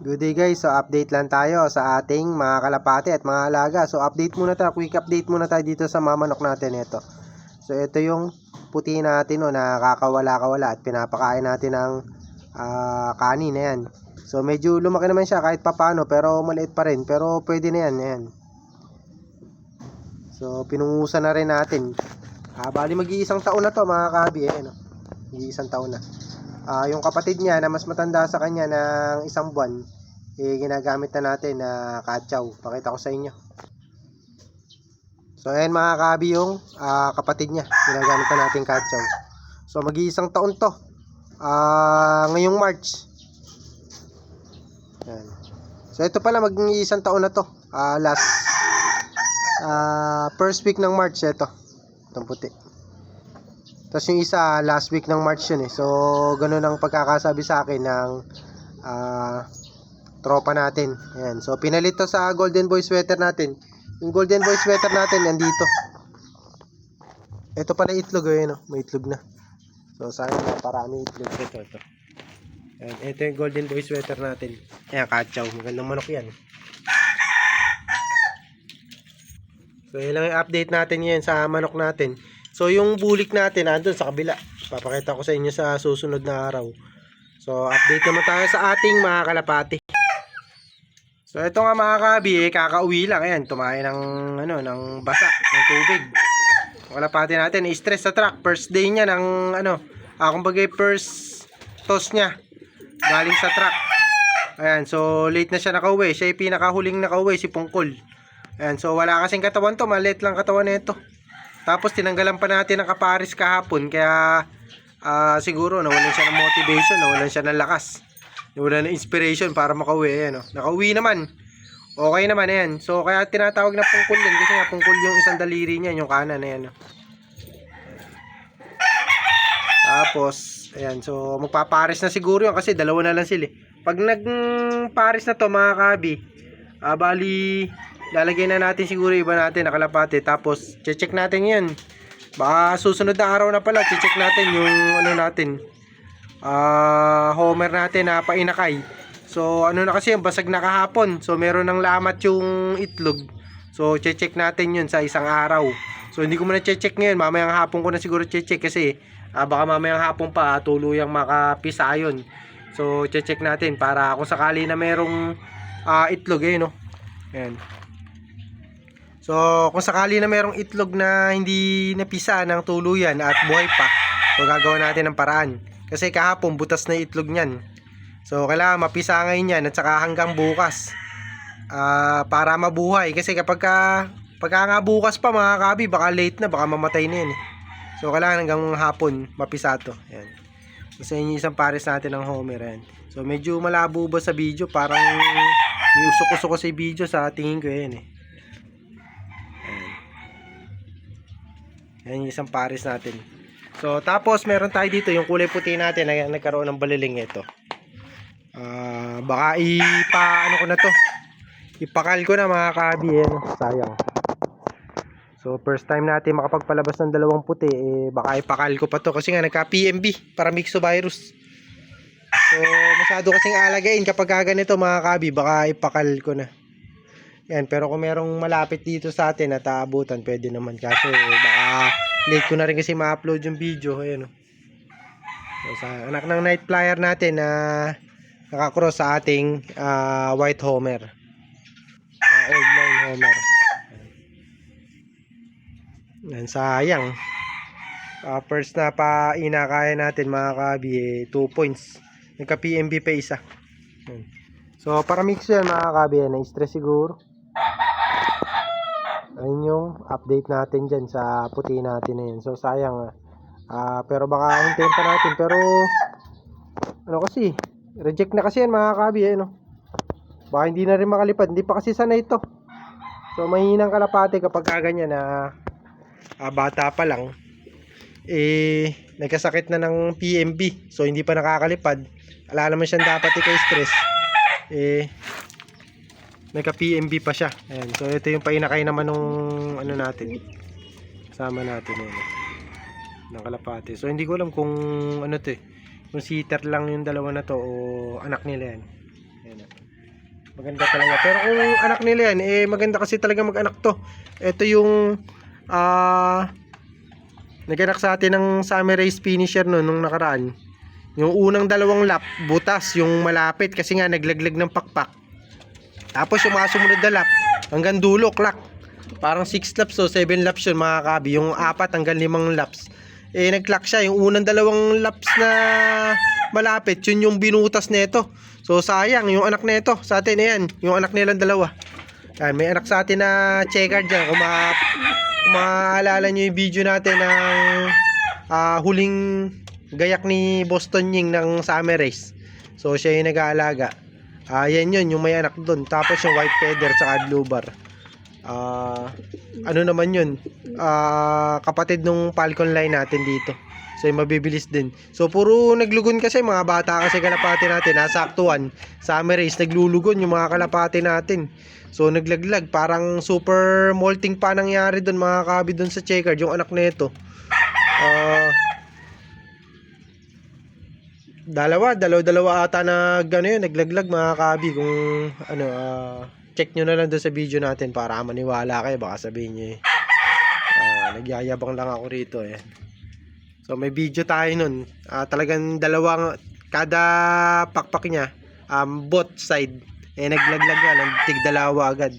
Good day guys, so update lang tayo sa ating mga kalapate at mga alaga. So update muna tayo, quick update muna tayo dito sa mamanok natin ito. So ito yung puti natin na kakawala-kawala at pinapakain natin ng kanin na yan. So medyo lumaki naman siya kahit papano pero maliit pa rin, pero pwede na yan, ayan. So pinungusan na rin natin. Bali mag-iisang taon na to mga kabi, ayan, mag-iisang taon na. Yung kapatid niya na mas matanda sa kanya ng isang buwan, ginagamit na natin na katsaw. Pakita ko sa inyo. So ayan mga kabi yung kapatid niya, ginagamit na natin katsaw. So mag-iisang taon to ngayong March. Ayan. So ito pala mag-iisang taon na to, last first week ng March. Itong puti. Tapos yung isa last week ng March yun So ganun ang pagkakasabi sa akin ng tropa natin. Ayan. So pinalit to sa Golden Boy sweater natin. Yung Golden Boy sweater natin nandito. Ito pala itlog, may itlog na. So sana parami itlog ito. Ayan. Ito yung Golden Boy sweater natin. Ayan, katsaw. Magandang manok yan. So yun lang yung update natin ngayon sa manok natin. So yung bulik natin andun sa kabila. Papakita ko sa inyo sa susunod na araw. So update naman tayo sa ating mga kalapati. So ito nga mga kabi, kakauwi lang. Ayan, tumayo ng basa ng tubig. Yung kalapati natin, stress sa truck. First day niya ng kumbaga first toss niya galing sa truck. Ayan, so late na siya nakauwi. Siya yung pinakahuling nakauwi, si Pungkol. Ayan, so wala kasing katawan to, maliit lang katawan nito. Tapos tinanggalan pa natin ng kaparis kahapon, kaya siguro nawalan siya ng motivation, nawalan siya ng lakas, nawalan ng inspiration para makauwi. Ayan, nakauwi naman, okay naman. Ayan, so kaya tinatawag na Pungkol din, kasi nga Pungkol yung isang daliri niya, yung kanan. Ayan. Tapos ayan, so magpaparis na siguro yun, kasi dalawa na lang sila. Pag nagparis na to mga kabi, bali lalagay na natin siguro iba natin na kalapate. Tapos check natin yun, baka susunod na araw na pala check natin yung natin, homer natin na painakay. So na kasi yung basag na kahapon, so meron ng lamat yung itlog. So check natin yun sa isang araw. So hindi ko muna check ngayon, mamayang hapon ko na siguro check, kasi baka mamayang hapon pa tuluyang makapisa yun. So check natin para kung sakali na merong itlog. Ayan. So kung sakali na merong itlog na hindi napisa ng tuluyan at buhay pa, so gagawin natin ng paraan. Kasi kahapon butas na itlog niyan. So kailangan mapisa ngayon yan at saka hanggang bukas, para mabuhay. Kasi pagka nga bukas pa mga kabi, baka late na, baka mamatay na yan. So kailangan hanggang hapon mapisa to. Ayan. So yun yung isang pares natin ng homer. Ayan. So medyo malabo ba sa video, parang may usok-usok sa video sa tingin ko. Yan Yan yung isang pares natin. So tapos meron tayo dito yung kulay puti natin na nagkaroon ng baliling ito. Baka ko na to, ipakal ko na mga kabi. Sayang. So first time natin makapagpalabas ng dalawang puti, baka ipakal ko pa to, kasi nga nagka PMB, para myxovirus. So masyado kasing alagain kapag ganito mga kabi, baka ipakal ko na. Yan, pero kung merong malapit dito sa atin at aabutan, pwede naman. Kasi baka late ko na rin kasi ma-upload yung video. Ayan. So, sa anak ng night flyer natin na nakakross sa ating white homer, old line homer. Yan, sayang. First na pa inakaya natin mga kabi, 2 points. Nagka PMB pa isa. Yan. So para mix yan mga kabi, na-stress siguro. Ayun yung update natin dyan sa puti natin na yun. So sayang, pero baka hintayin pa natin. Pero kasi reject na kasi yan mga kabi. Baka hindi na rin makalipad, hindi pa kasi sanay ito. So mahinang kalapate kapag ganyan na bata pa lang, nagkasakit na ng PMB, so hindi pa nakakalipad. Wala naman siyang dapat ika-stress, nagka-PMB pa siya. Ayan. So ito yung painakay naman nung natin, kasama natin ng kalapate. So hindi ko alam kung kung sitter lang yung dalawa na to o anak nila yan. Ayan. Maganda talaga. Pero kung anak nila yan, eh maganda kasi talaga mag-anak to. Ito yung nag-anak sa atin ng summer race finisher no, nung nakaraan. Yung unang dalawang lap, butas, yung malapit kasi nga naglaglag ng pakpak. Tapos yung mga sumunod na lap, hanggang dulo, clock. Parang 6 laps o 7 laps yun mga kabi. Yung 4 hanggang 5 laps. Eh nag-clock siya. Yung unang dalawang laps na malapit, yun yung binutas nito. So sayang, yung anak nito sa atin, ayan, yung anak nilang dalawa. Yan, may anak sa atin na checker dyan. Kung maaalala nyo yung video natin ng huling gayak ni Boston Ying ng summer race. So siya yung nag-aalaga. Yan yun, yung may anak doon. Tapos yung white feather tsaka blue bar. Ano naman yun? Kapatid nung Falcon line natin dito. So yung mabibilis din. So puro naglugon kasi mga bata kasi kalapati natin. Nasa aktuan, summer race, naglulugon yung mga kalapati natin. So naglaglag, parang super molting pa nangyari doon mga kabi doon sa checkered, yung anak nito. Dalawa ata na gano yun, naglaglag mga kabi. Kung ano, check nyo na lang doon sa video natin para maniwala kayo. Baka sabihin nyo nagyayabang lang ako rito eh. So may video tayo nun. Talagang dalawang, kada pakpak niya, both side, eh naglaglag nga ng tig-dalawa agad.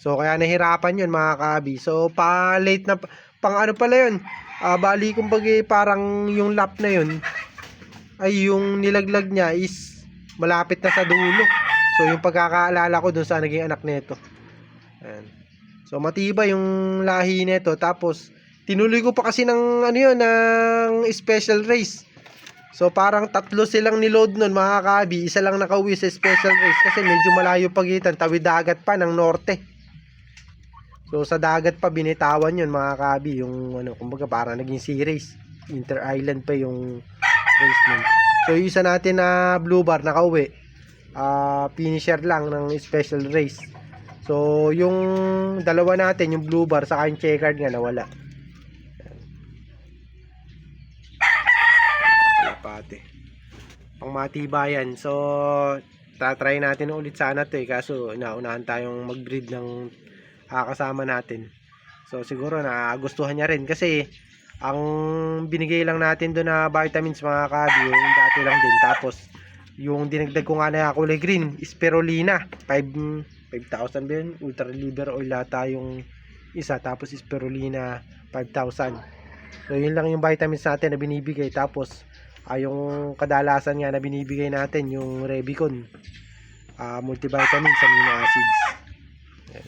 So kaya nahirapan yun mga kabi. So pa late na, pang ano pala yun, bali kumbaga parang yung lap na yun, ay yung nilaglag niya is malapit na sa dulo. So yung pagkakaalala ko dun sa naging anak nito. Ayan. So matibay yung lahi nito. Tapos tinuloy ko pa kasi ng ano yun, ng special race. So parang 3 silang niload nun mga kabi. Isa lang nakauwi sa special race kasi medyo malayo pagitan, tawid dagat pa ng norte. So sa dagat pa binitawan yun mga kabi. Yung ano, kumbaga parang naging sea race, inter island pa yung race nun. So yung isa natin na blue bar nakauwi, finisher lang ng special race. So yung dalawa natin, yung blue bar saka yung checkered nga nawala. Kalapate pang matibayan. So tatry natin ulit sana to eh, kaso naunahan tayong mag-breed ng kasama natin. So siguro nagustuhan niya rin kasi ang binigay lang natin doon na vitamins mga kabi, yung dati lang din. Tapos yung dinagdag ko nga na kulay green, spirulina, 5,000 ba yun? Ultra liver oil ata yung isa. Tapos spirulina 5,000. So yun lang yung vitamins natin na binibigay. Tapos yung kadalasan nga na binibigay natin yung Revicon, multivitamins, amino acids. Ayan.